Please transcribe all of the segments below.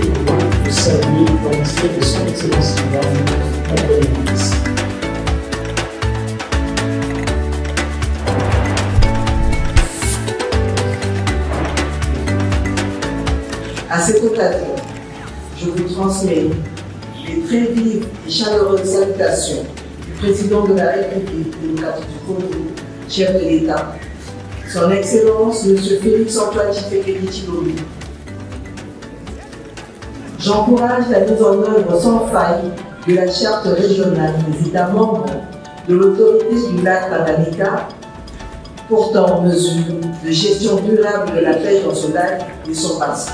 vous saluer dans l'esprit de son Excellence Madame la Première ministre. À cette occasion, je vous transmets les très vives et chaleureuses salutations du président de la République démocratique du Congo, chef de l'État, son Excellence M. Félix-Antoine Tshisekedi Tshilombo. J'encourage la mise en œuvre sans faille de la charte régionale des États membres de l'autorité du lac Tanganyika, portant mesures de gestion durable de la pêche dans ce lac et son bassin.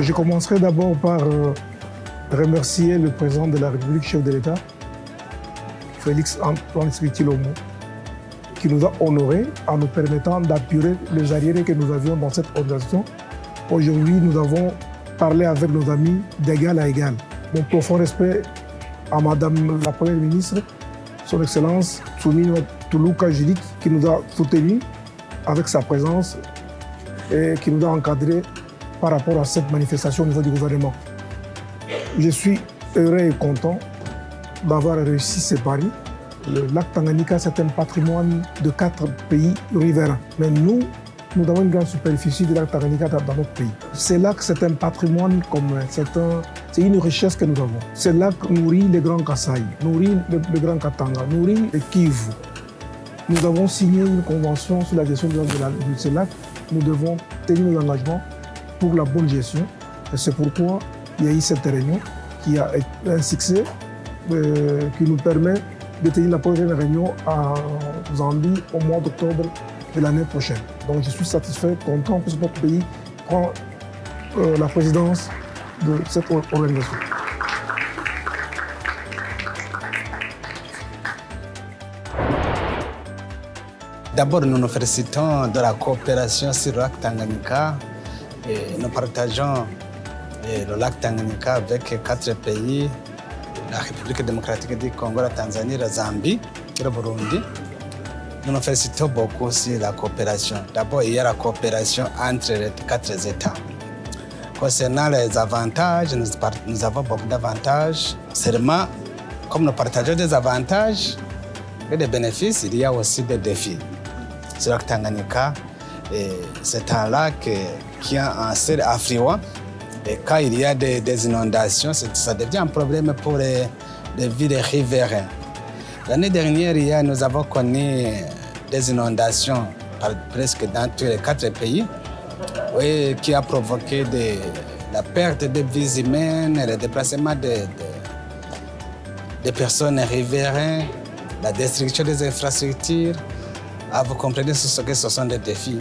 Je commencerai d'abord par remercier le président de la République, chef de l'État, Félix-Antoine Tshilombo, qui nous a honorés en nous permettant d'appuyer les arriérés que nous avions dans cette organisation. Aujourd'hui, nous avons parlé avec nos amis d'égal à égal. Mon profond respect à Madame la Première ministre, son Excellence Tshumino Tuluka Judith, qui nous a soutenus avec sa présence et qui nous a encadrés par rapport à cette manifestation au niveau du gouvernement. Je suis heureux et content d'avoir réussi ce pari. Le lac Tanganyika, c'est un patrimoine de 4 pays riverains. Mais nous avons une grande superficie du lac Tanganyika dans notre pays. Ce lac, c'est un patrimoine commun, c'est une richesse que nous avons. Ce lac nourrit les grands Kasaï, nourrit le grand Katanga, nourrit le Kivu. Nous avons signé une convention sur la gestion de ce lac. Nous devons tenir nos engagements pour la bonne gestion. Et c'est pourquoi il y a eu cette réunion qui a un succès qui nous permet de tenir la prochaine réunion à Zambie au mois d'octobre de l'année prochaine. Donc je suis satisfait, content que notre pays prend la présidence de cette organisation. D'abord, nous nous félicitons de la coopération sur le lac Tanganyika. Et nous partageons le lac Tanganyika avec 4 pays, la République démocratique du Congo, la Tanzanie, la Zambie et le Burundi. Nous nous félicitons beaucoup sur la coopération. D'abord, il y a la coopération entre les 4 États. Concernant les avantages, nous avons beaucoup d'avantages. Seulement, comme nous partageons des avantages et des bénéfices, il y a aussi des défis. Sur le lac Tanganyika, c'est un lac qui a un ciel affluent. Et quand il y a des inondations, ça devient un problème pour les villes riveraines. L'année dernière, nous avons connu des inondations presque dans tous les 4 pays, qui a provoqué la perte de vies humaines, le déplacement des personnes riveraines, la destruction des infrastructures. Vous comprenez que ce sont des défis.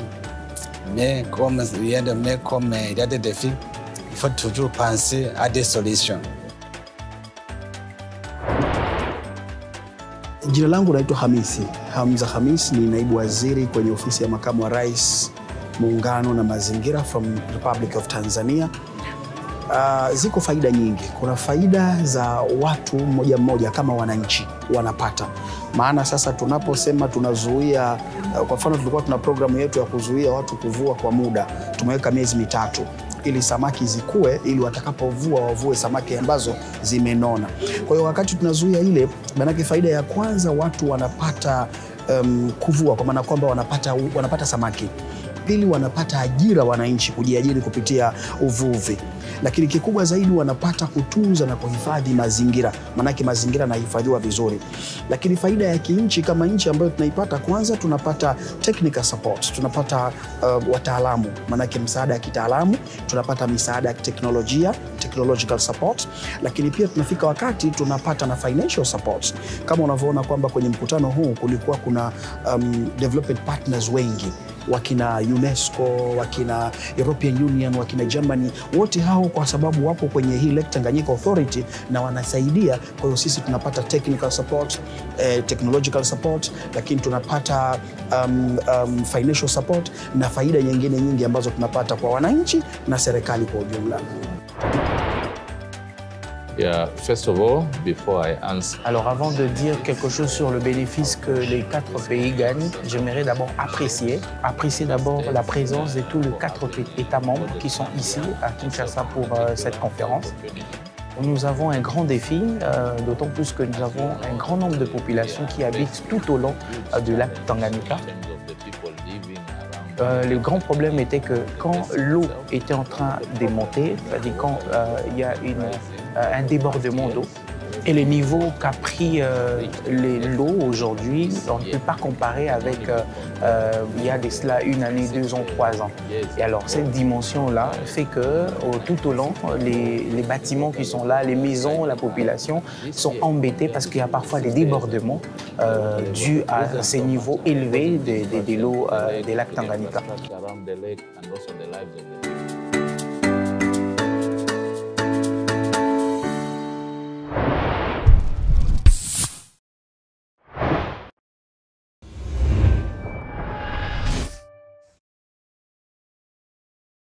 Mais comme il y a des défis, il faut toujours penser à des solutions. Jina langu naitwa Hamza Hamisi, ni naibu waziri kwenye ofisi ya makamu wa rais, muungano na mazingira from Republic of Tanzania. Ziko faida nyingi. Kuna faida za watu mmoja kama wananchi wanapata. Maana sasa tunaposema tunazuia, kwa mfano tulikuwa tuna programu yetu ya kuzuia watu kuvua kwa muda. Tumeweka miezi 3 ili samaki zikue, ili watakapovua wavue samaki ambazo zimenona. Kwa hiyo wakati tunazuia ile, maana faida ya kwanza watu wanapata kuvua, kwa maana kwamba wanapata samaki. Pili, wanapata ajira, wananchi kujiajiri kupitia uvuvi. Lakini kikubwa zaidi wanapata kutunza na kuhifadhi mazingira, manake mazingira yanahifadhiwa vizuri. Lakini faida ya kinchi kama nchi ambayo tunaipata, kwanza tunapata technical support, tunapata wataalamu, manake msaada ya kitaalamu, tunapata misaada ya teknolojia, technological support, lakini pia tunafika wakati tunapata na financial support. Kama unavyoona kwamba kwenye mkutano huu kulikuwa kuna development partners wengi, wakina UNESCO, wakina European Union, wakina Germany, wote hao kwa sababu wapo kwenye hii Lake Tanganyika Authority na wanasaidia. Kwa hiyo sisi tunapata technical support, technological support, lakini tunapata financial support na faida nyingine nyingi ambazo tunapata kwa wananchi na serikali kwa ujumla. Yeah, first of all, before I answer. Alors avant de dire quelque chose sur le bénéfice que les 4 pays gagnent, j'aimerais d'abord apprécier d'abord la présence de tous les 4 États membres qui sont ici à Kinshasa pour cette conférence. Nous avons un grand défi, d'autant plus que nous avons un grand nombre de populations qui habitent tout au long du lac Tanganyika. Le grand problème était que quand l'eau était en train de monter, c'est-à-dire quand il y a un débordement d'eau, et le niveau qu'a pris l'eau aujourd'hui, on ne peut pas comparer avec il y a de cela 1 année, 2 ans, 3 ans. Et alors cette dimension-là fait que tout au long, les bâtiments qui sont là, les maisons, la population sont embêtés parce qu'il y a parfois des débordements dus à ces niveaux élevés de l'eau des lacs Tanganyika.